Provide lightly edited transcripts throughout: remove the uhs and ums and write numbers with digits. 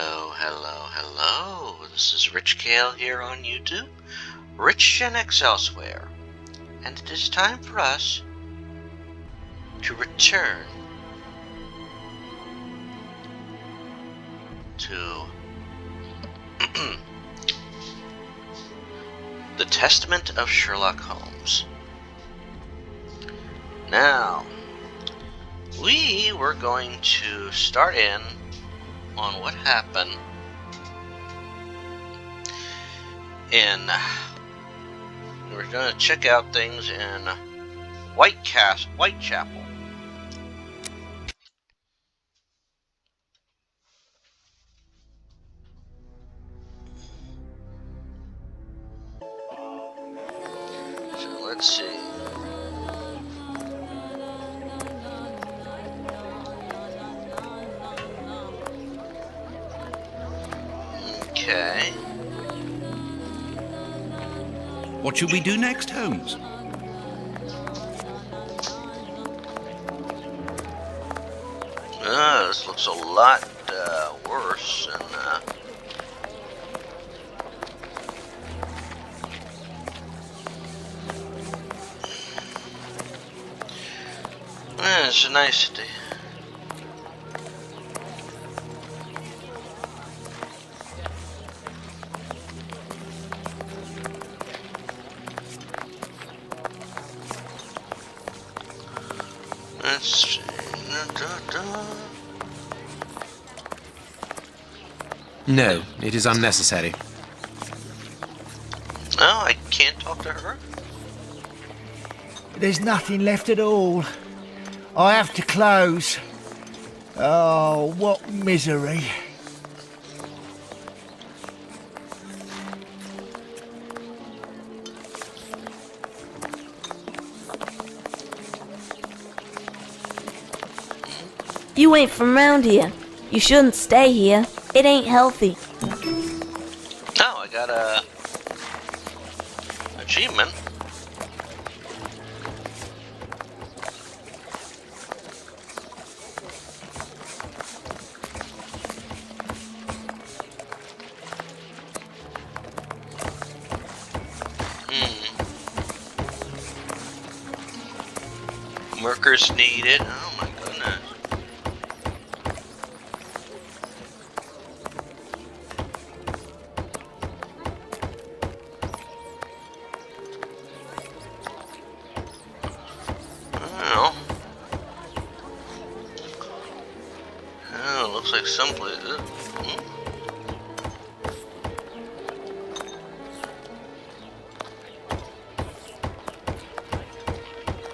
Hello. This is Rich Kale here on YouTube, Rich Gen X elsewhere, and it is time for us to return to the Testament of Sherlock Holmes. Now, we were going to start in on what happened we're going to check out things in Whitechapel. So let's see. Okay. What should we do next, Holmes? This looks a lot worse. It's a nice day. Let's see. No, it is unnecessary. No, I can't talk to her. There's nothing left at all. I have to close. Oh, what misery. You ain't from round here. You shouldn't stay here. It ain't healthy. Oh, I got a achievement. Workers needed. Oh my goodness. Oh, looks like someplace.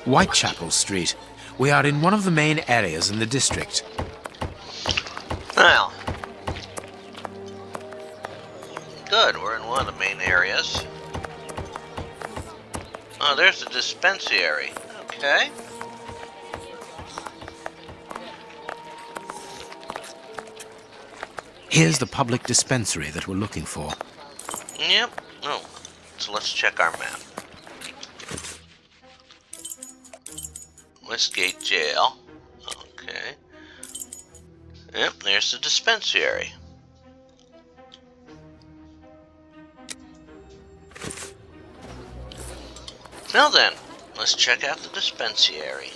Whitechapel Street. We are in one of the main areas in the district. Well, good. We're in one of the main areas. Oh, there's the dispensary. Okay. Here's the public dispensary that we're looking for. Yep. Oh, so let's check our map. Westgate Jail. Okay. Yep, there's the dispensary. Now then, let's check out the dispensary.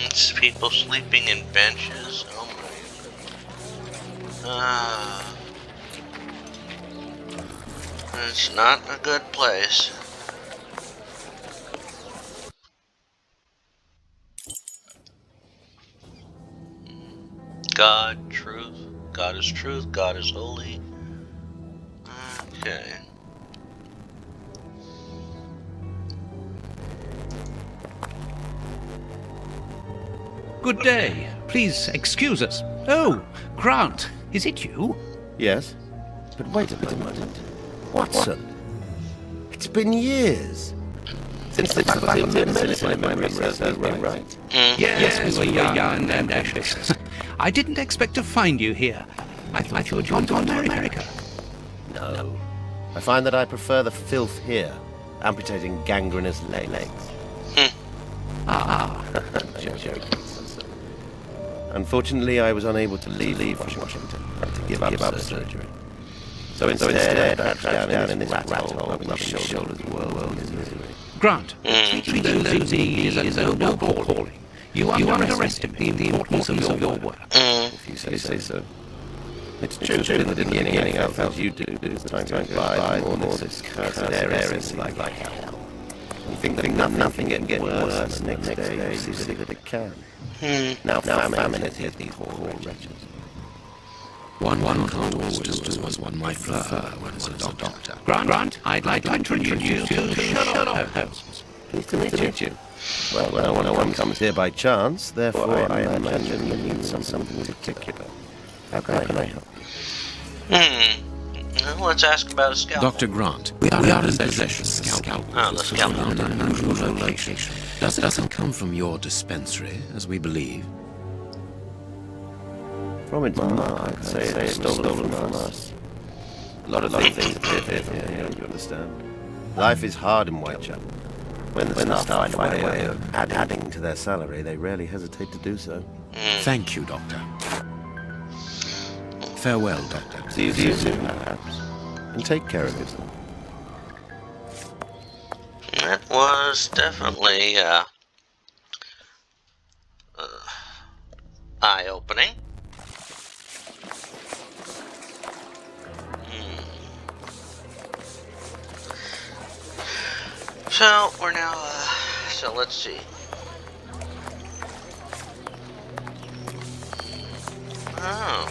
It's people sleeping in benches. Oh my. It's not a good place. God, truth. God is truth. God is holy. Okay. Good day. Please excuse us. Oh, Grant, is it you? Yes, but wait a moment. Watson, it's been years. Since the faculty of medicine, if my memory serves me right. Yes, we were young and ambitious. I didn't expect to find you here. I thought you had gone to America. No. I find that I prefer the filth here, amputating gangrenous legs. Joking. Unfortunately, I was unable to leave Washington to give up surgery. So instead, I crouched down in this rat hole, rubbing my shoulders, world in misery. Grant, treating those in need is a noble calling. You underestimate the importance of your work. If you say so. It's true that in the beginning I felt you do, as time goes by, the more this cursed area is like hell. You think that nothing can get worse, and the next day you see that it can. Now famine has hit these poor wretches. One can't always do as one might prefer when as a doctor. Grant, I'd like to introduce you to Sherlock Holmes. Pleased to meet you. Well, no one comes here by chance, therefore I imagine you need something particular. How can I help you? Well, let's ask about a scalpel. Dr. Grant, we are in possession of scalpel. The scalpel. Found in an unusual location. Doesn't come from your dispensary, as we believe. From its mark, I'd say it was stolen from us. A lot of things appear from here, you understand? Life is hard in Whitechapel. When the staff find a way of adding to their salary, they rarely hesitate to do so. Thank you, Doctor. Farewell, Doctor. See you soon, perhaps. And take care of yourself. That was definitely eye-opening. So we're now. So let's see. Oh.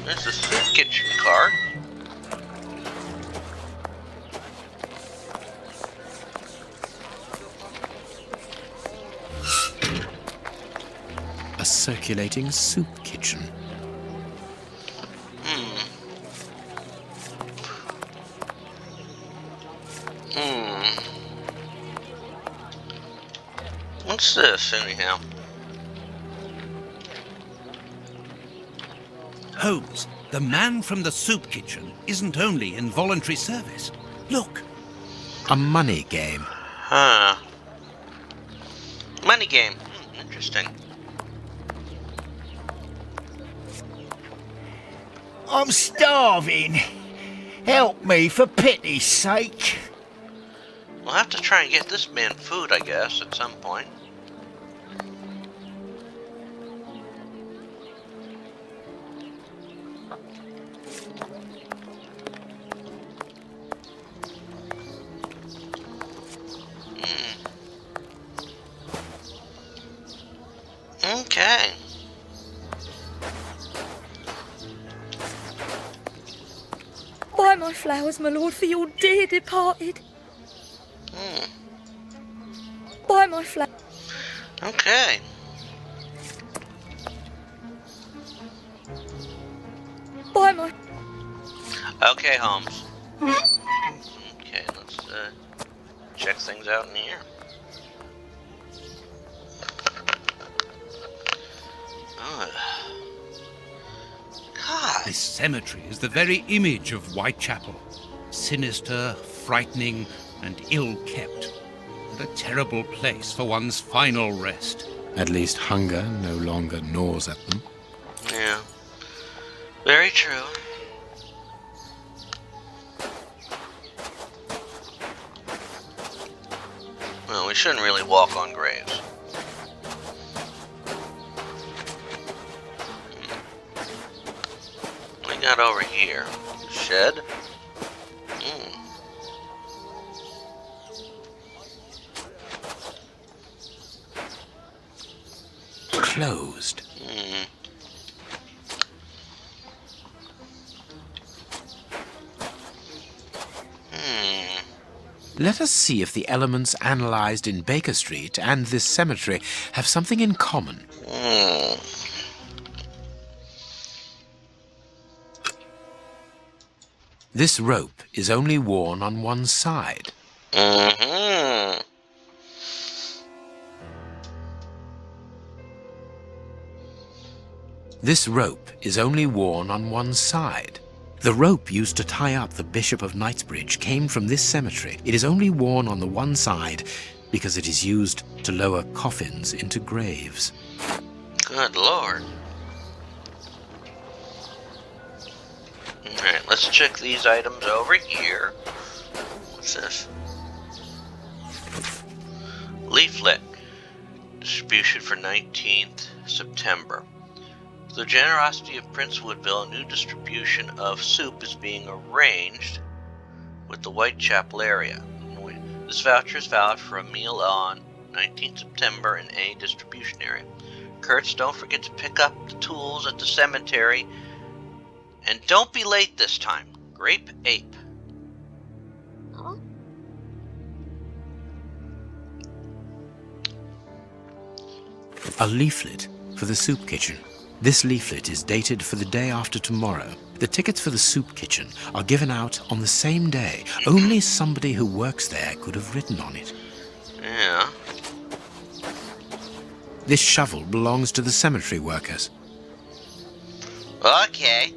There's the soup kitchen card. A circulating soup kitchen. What's this, anyhow? Holmes, the man from the soup kitchen isn't only in voluntary service. Look. A money game. Money game. Interesting. I'm starving. Help me, for pity's sake. We'll have to try and get this man food, I guess, at some point. Okay. Buy my flowers, my lord, for your dear departed. Buy my flowers. Okay. Buy my... Okay, Holmes. Okay, let's check things out in here. God. This cemetery is the very image of Whitechapel. Sinister, frightening, and ill-kept. And a terrible place for one's final rest. At least hunger no longer gnaws at them. Yeah. Very true. Well, we shouldn't really walk on graves. What we got over here? Shed? Closed. Let us see if the elements analyzed in Baker Street and this cemetery have something in common. This rope is only worn on one side. Mm-hmm. This rope is only worn on one side. The rope used to tie up the Bishop of Knightsbridge came from this cemetery. It is only worn on the one side because it is used to lower coffins into graves. Good Lord. Alright, let's check these items over here. What's this? Leaflet. Distribution for 19th September. Through the generosity of Prince Woodville, a new distribution of soup is being arranged with the Whitechapel area. This voucher is valid for a meal on 19th September in A distribution area. Kurtz, don't forget to pick up the tools at the cemetery. And don't be late this time. Grape Ape. Huh? A leaflet for the soup kitchen. This leaflet is dated for the day after tomorrow. The tickets for the soup kitchen are given out on the same day. Only somebody who works there could have written on it. Yeah. This shovel belongs to the cemetery workers. Okay.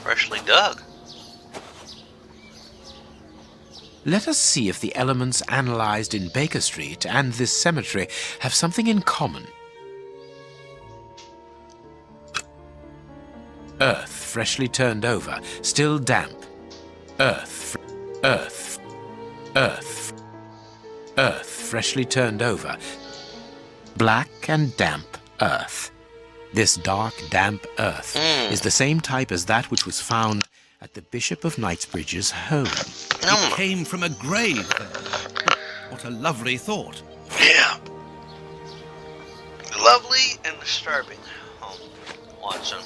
Freshly dug. Let us see if the elements analyzed in Baker Street and this cemetery have something in common. Earth freshly turned over, still damp. Earth freshly turned over. Black and damp earth. This dark, damp earth is the same type as that which was found at the Bishop of Knightsbridge's home. It came from a grave there. What a lovely thought. Yeah. Lovely and disturbing. Oh, Watson.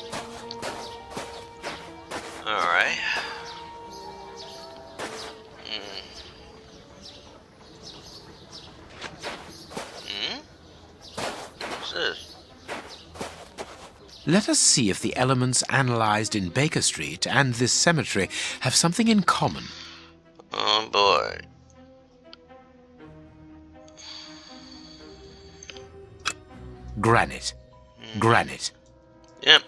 Alright. What's this? Let us see if the elements analyzed in Baker Street and this cemetery have something in common. Oh boy. Granite. Granite. Yep.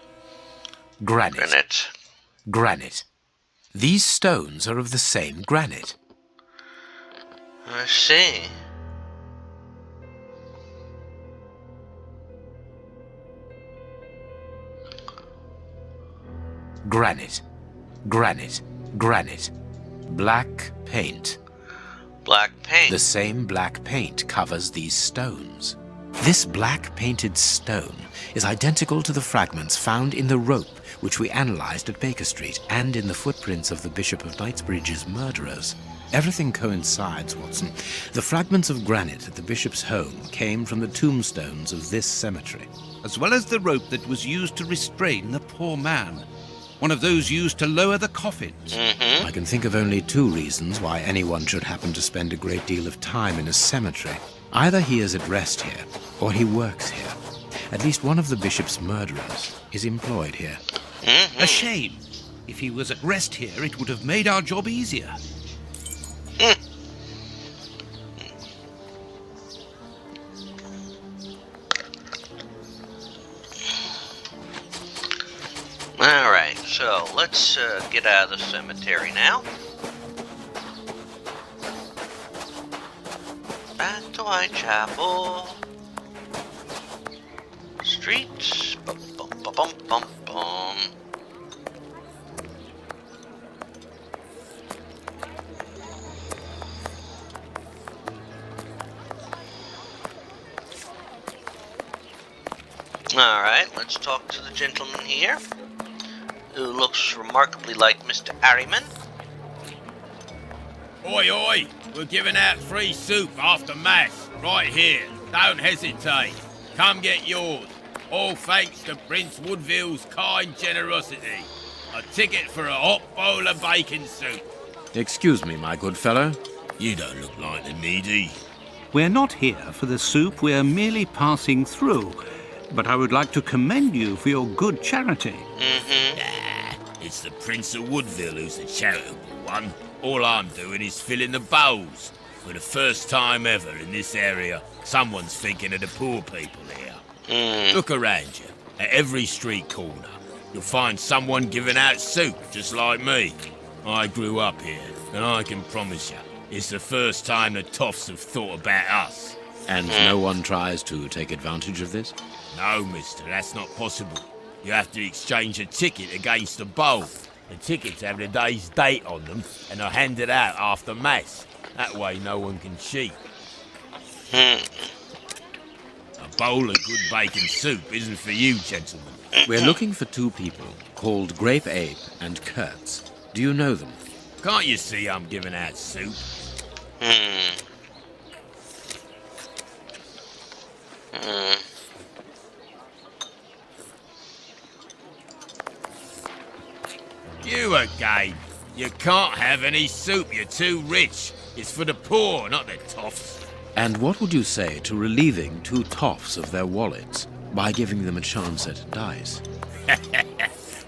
Granite. Granite. Granite. These stones are of the same granite. I see. Granite. Granite. Granite. Black paint. Black paint. The same black paint covers these stones. This black painted stone is identical to the fragments found in the rope which we analyzed at Baker Street and in the footprints of the Bishop of Knightsbridge's murderers. Everything coincides, Watson. The fragments of granite at the bishop's home came from the tombstones of this cemetery. As well as the rope that was used to restrain the poor man. One of those used to lower the coffins. I can think of only two reasons why anyone should happen to spend a great deal of time in a cemetery. Either he is at rest here, or he works here. At least one of the bishop's murderers is employed here. A shame. If he was at rest here, it would have made our job easier. Alright, so let's get out of the cemetery now. Back to Whitechapel Street. Bum, bum, bum, bum, bum, bum. Alright, let's talk to the gentleman here, who looks remarkably like Mr. Harriman. Oi, oi! We're giving out free soup after Mass, right here. Don't hesitate. Come get yours. All thanks to Prince Woodville's kind generosity. A ticket for a hot bowl of bacon soup. Excuse me, my good fellow. You don't look like the needy. We're not here for the soup, we're merely passing through. But I would like to commend you for your good charity. It's the Prince of Woodville who's the charitable one. All I'm doing is filling the bowls. For the first time ever in this area, someone's thinking of the poor people here. Look around you. At every street corner, you'll find someone giving out soup, just like me. I grew up here, and I can promise you, it's the first time the toffs have thought about us. And no one tries to take advantage of this? No, mister, that's not possible. You have to exchange a ticket against a bowl. The tickets have the day's date on them, and are handed out after Mass. That way no one can cheat. A bowl of good bacon soup isn't for you, gentlemen. We're looking for two people called Grape Ape and Kurtz. Do you know them? Can't you see I'm giving out soup? You again. You can't have any soup, you're too rich. It's for the poor, not the toffs. And what would you say to relieving two toffs of their wallets by giving them a chance at dice?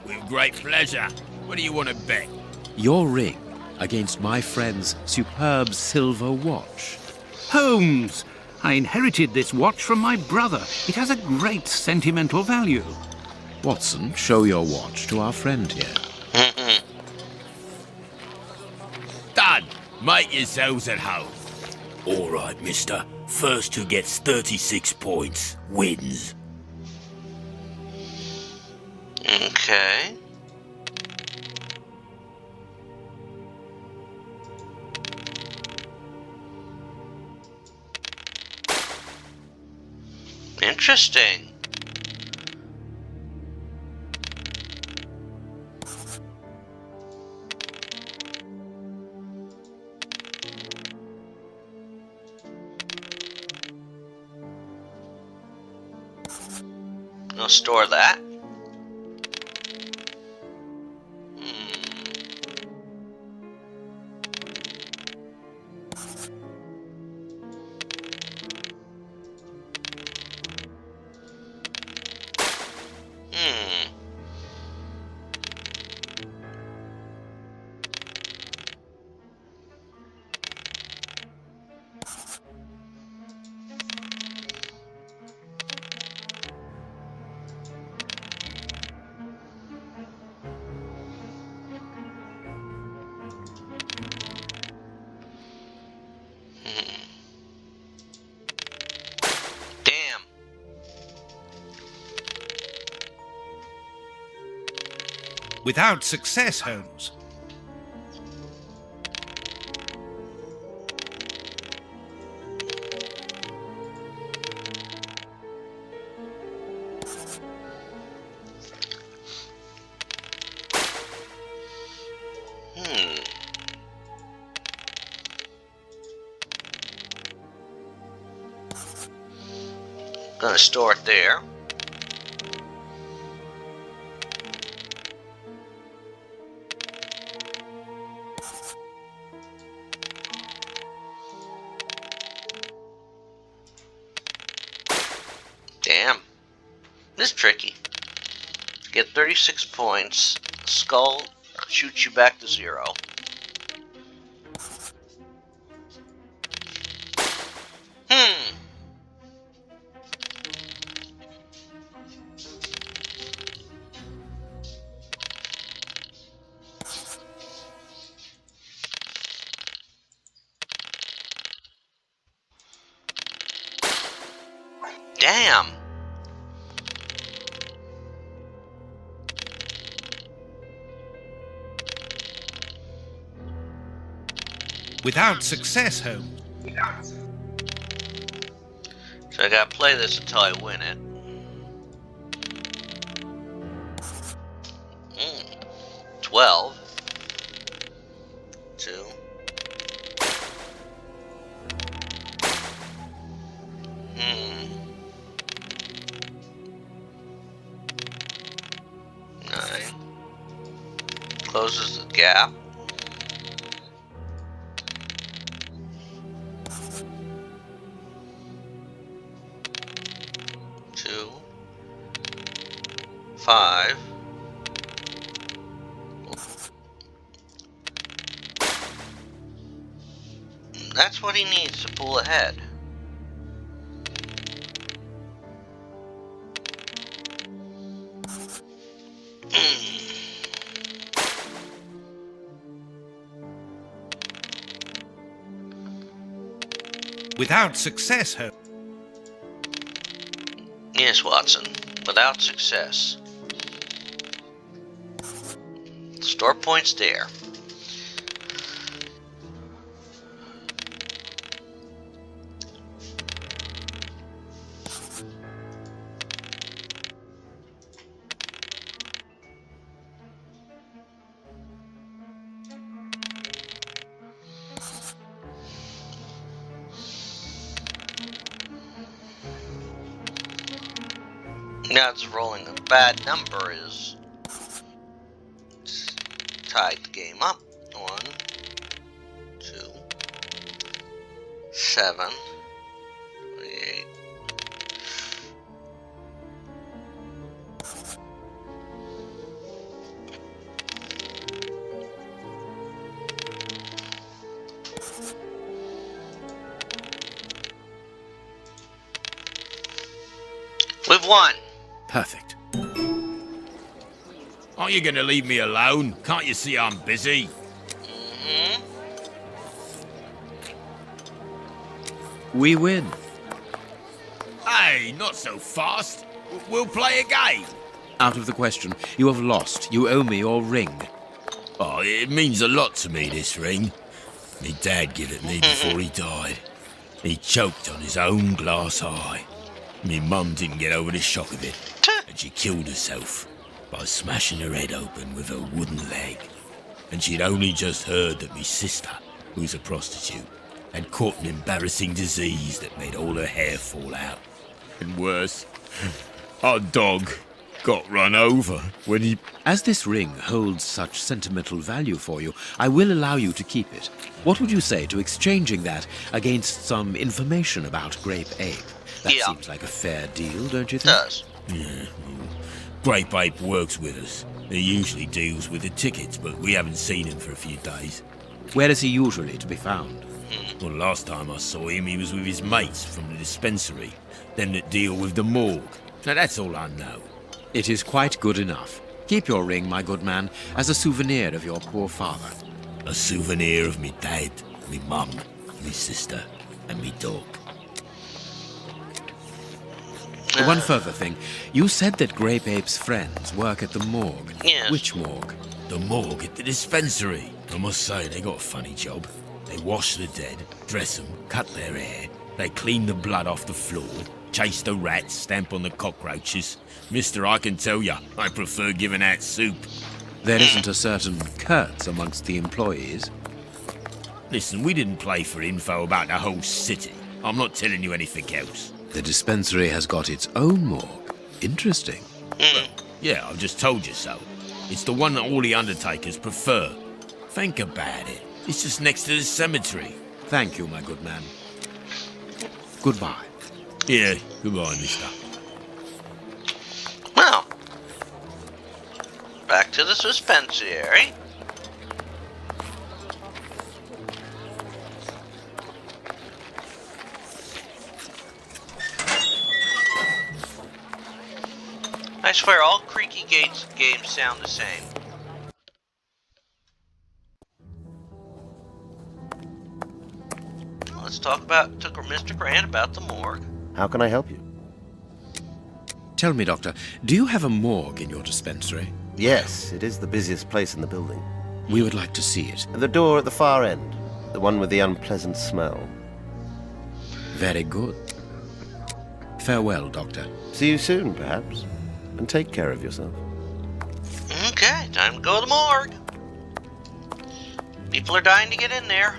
With great pleasure. What do you want to bet? Your ring against my friend's superb silver watch. Holmes! I inherited this watch from my brother. It has a great sentimental value. Watson, show your watch to our friend here. Done. Make yourselves at home. All right, mister. First who gets 36 points wins. Okay. Interesting. I'll store that. Damn. Without success, Holmes. Gonna store it there. Damn. This is tricky. Get 36 points. Skull shoots you back to 0. Damn. Without success, Holmes. So I gotta play this until I win it. 12. 2. closes the gap. Two, 5. That's what he needs to pull ahead. Without success, Holmes. Yes, Watson. Without success. Store point's there. Now it's rolling a bad number is tied the game up. 1, 2, 7, 28. We've won. Perfect. Aren't you gonna leave me alone? Can't you see I'm busy? We win. Hey, not so fast. We'll play a game. Out of the question. You have lost. You owe me your ring. Oh, it means a lot to me, this ring. Me dad gave it me before he died. He choked on his own glass eye. Me mum didn't get over the shock of it, and she killed herself by smashing her head open with her wooden leg. And she'd only just heard that me sister, who's a prostitute, had caught an embarrassing disease that made all her hair fall out. And worse, our dog got run over when he... As this ring holds such sentimental value for you, I will allow you to keep it. What would you say to exchanging that against some information about Grape Ape? That seems like a fair deal, don't you think? Does. Yeah, well, Grape Ape works with us. He usually deals with the tickets, but we haven't seen him for a few days. Where is he usually to be found? Well, last time I saw him, he was with his mates from the dispensary, them that deal with the morgue. Now, that's all I know. It is quite good enough. Keep your ring, my good man, as a souvenir of your poor father. A souvenir of me dad, me mum, me sister, and me dog. One further thing. You said that Grape Ape's friends work at the morgue. Yes. Which morgue? The morgue at the dispensary. I must say, they got a funny job. They wash the dead, dress them, cut their hair. They clean the blood off the floor, chase the rats, stamp on the cockroaches. Mister, I can tell ya, I prefer giving out soup. There isn't a certain Kurtz amongst the employees. Listen, we didn't play for info about the whole city. I'm not telling you anything else. The dispensary has got its own morgue. Interesting. Well, yeah, I've just told you so. It's the one that all the undertakers prefer. Think about it. It's just next to the cemetery. Thank you, my good man. Goodbye. Yeah, goodbye, mister. Well, back to the dispensary. I swear all Creaky Gates games sound the same. Let's talk about Mr. Grant about the morgue. How can I help you? Tell me, Doctor, do you have a morgue in your dispensary? Yes, it is the busiest place in the building. We would like to see it. The door at the far end. The one with the unpleasant smell. Very good. Farewell, Doctor. See you soon, perhaps. And take care of yourself. Okay, time to go to the morgue. People are dying to get in there.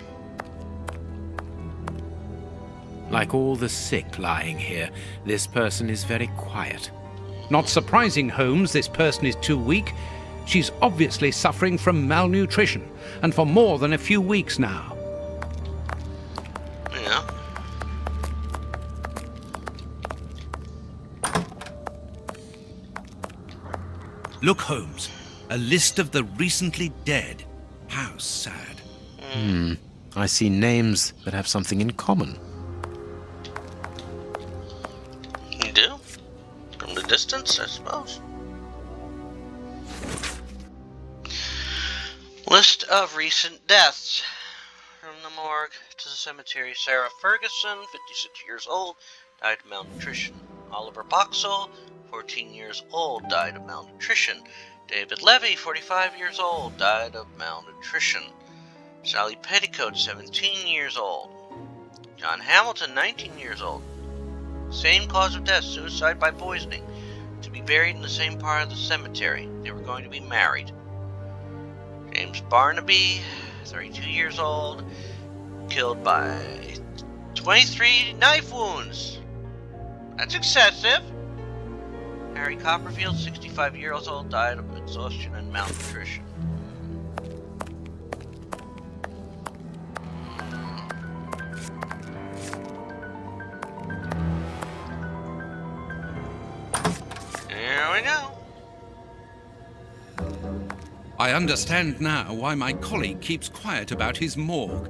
Like all the sick lying here, this person is very quiet. Not surprising, Holmes, this person is too weak. She's obviously suffering from malnutrition, and for more than a few weeks now. Yeah. Look, Holmes, a list of the recently dead. How sad. I see names that have something in common. You do? From the distance, I suppose. List of recent deaths. From the morgue to the cemetery. Sarah Ferguson, 56 years old, died of malnutrition. Oliver Boxall, 14 years old, died of malnutrition. David Levy, 45 years old, died of malnutrition. Sally Petticoat, 17 years old. John Hamilton, 19 years old. Same cause of death, suicide by poisoning. To be buried in the same part of the cemetery. They were going to be married. James Barnaby, 32 years old, killed by 23 knife wounds. That's excessive. Harry Copperfield, 65 years old, died of exhaustion and malnutrition. Here we go. I understand now why my colleague keeps quiet about his morgue.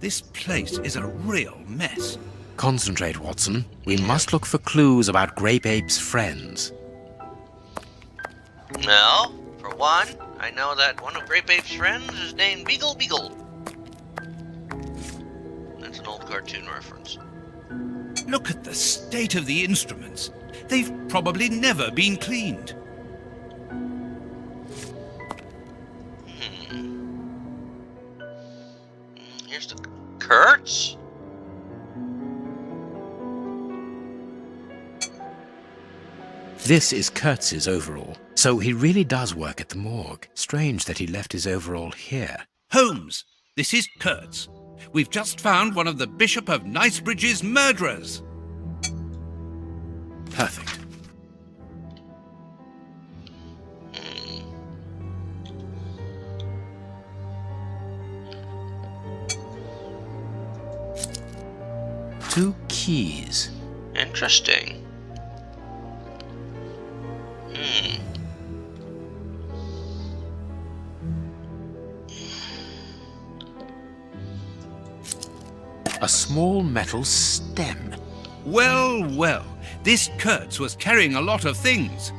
This place is a real mess. Concentrate, Watson. We must look for clues about Grape Ape's friends. Well, for one, I know that one of Grape Ape's friends is named Beagle Beagle. That's an old cartoon reference. Look at the state of the instruments. They've probably never been cleaned. Here's the Kurtz. This is Kurtz's overall, so he really does work at the morgue. Strange that he left his overall here. Holmes, this is Kurtz. We've just found one of the Bishop of Nicebridge's murderers. Perfect. Two keys. Interesting. A small metal stem. Well, well, this Kurtz was carrying a lot of things.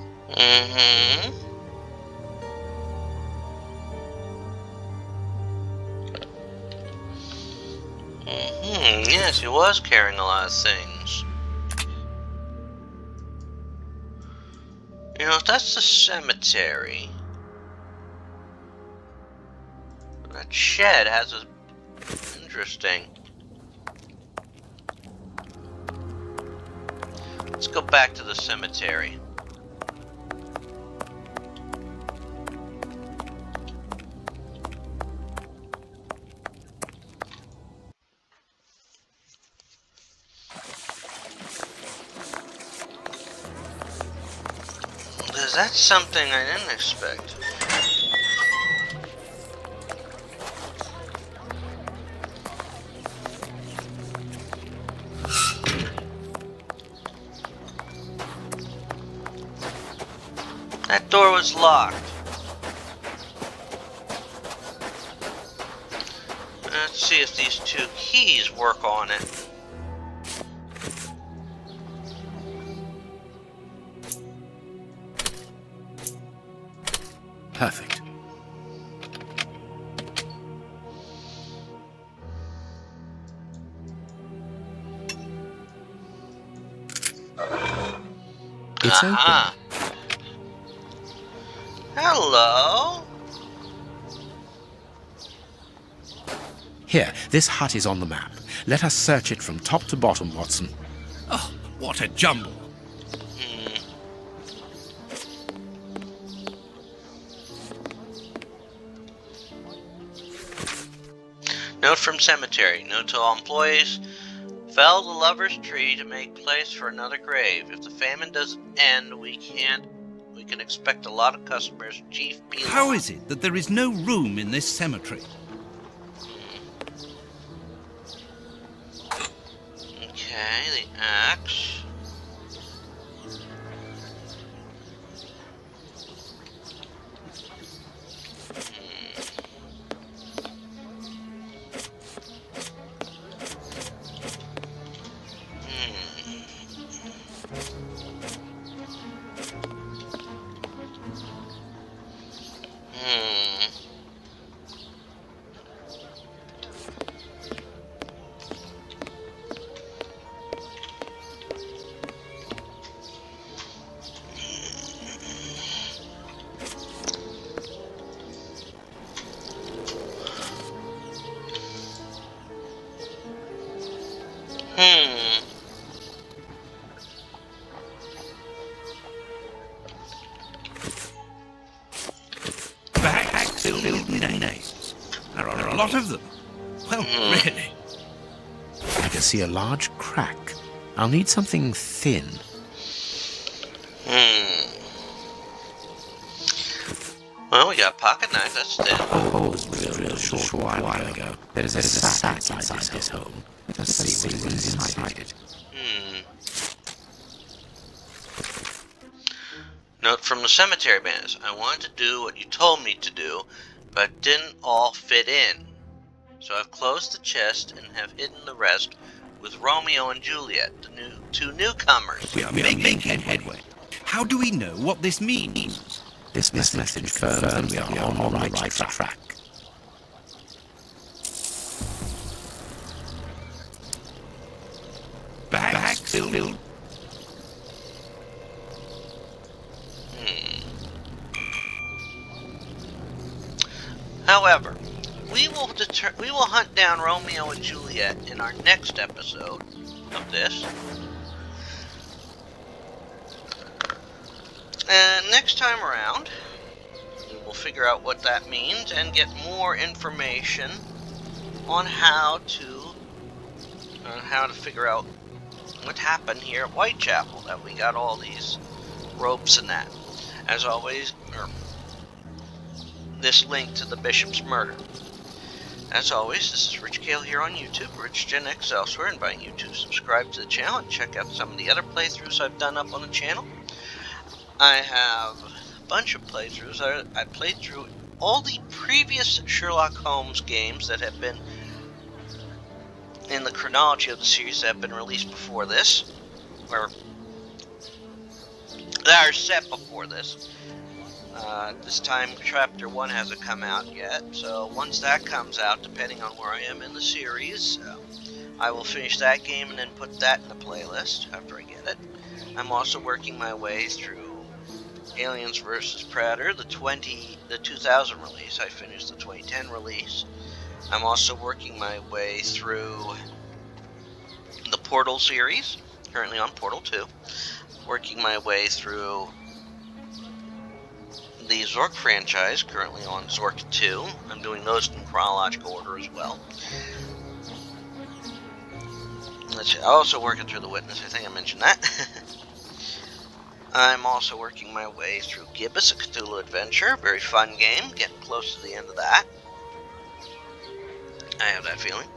Yes, he was carrying a lot of things. You know, if that's the cemetery, that shed has a... Interesting. Let's go back to the cemetery. That's something I didn't expect. That door was locked. Let's see if these two keys work on it. Perfect. It's open. Hello. Here, this hut is on the map. Let us search it from top to bottom, Watson. Oh, what a jumble. Note from cemetery. Note to all employees. Fell the lover's tree to make place for another grave. If the famine doesn't end, we can't We can expect a lot of customers, Chief Beeline. How is it that there is no room in this cemetery? Okay, the axe. Backfilled nails. There are a lot of them. Well, really. I can see a large crack. I'll need something thin. Well, we got a pocket knife, that's thin. Oh, it was drilled a short while ago. There is a sack inside this home. Let's see what is inside it. Note from the cemetery bandits. I wanted to do what you told me to do, but didn't all fit in. So I've closed the chest and have hidden the rest with Romeo and Juliet, the two newcomers. We are making headway. How do we know what this means? This message confirms that we are on the right track. Backfilled. However, we will hunt down Romeo and Juliet in our next episode of this. And next time around, we will figure out what that means and get more information on how to figure out what happened here at Whitechapel, that we got all these ropes and that. As always, this link to the bishop's murder. As always, this is Rich Kale here on YouTube, Rich Gen X elsewhere, inviting you to subscribe to the channel and check out some of the other playthroughs I've done up on the channel. I have a bunch of playthroughs. I played through all the previous Sherlock Holmes games that have been in the chronology of the series that have been released before this, or that are set before this. This time Chapter 1 hasn't come out yet, so once that comes out, depending on where I am in the series, I will finish that game and then put that in the playlist after I get it. I'm also working my way through Aliens vs. Predator, the 2000 release. I finished the 2010 release. I'm also working my way through the Portal series, currently on Portal 2. Working my way through the Zork franchise, currently on Zork 2. I'm doing those in chronological order as well. Let's see, I'm also working through The Witness, I think I mentioned that. I'm also working my way through Gibbous, a Cthulhu adventure. Very fun game, getting close to the end of that. I have that feeling.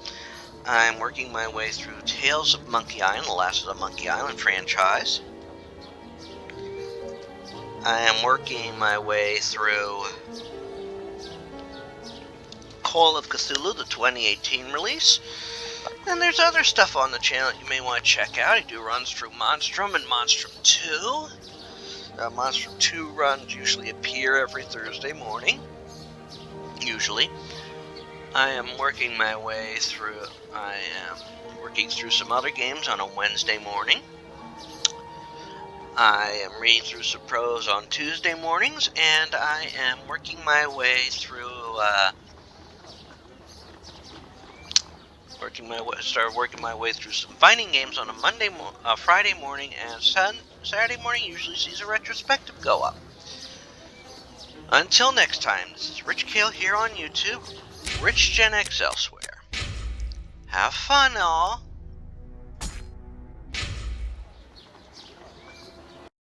I'm working my way through Tales of Monkey Island, the last of the Monkey Island franchise. I am working my way through Call of Cthulhu, the 2018 release. And there's other stuff on the channel that you may want to check out. I do runs through Monstrum and Monstrum 2. Monstrum 2 runs usually appear every Thursday morning. Usually. I am working my way through some other games on a Wednesday morning. I am reading through some prose on Tuesday mornings, and I am working my way through started working my way through some fighting games on a Friday morning, and Saturday morning usually sees a retrospective go up. Until next time, this is Rich Kale here on YouTube, Rich Gen X elsewhere. Have fun, all.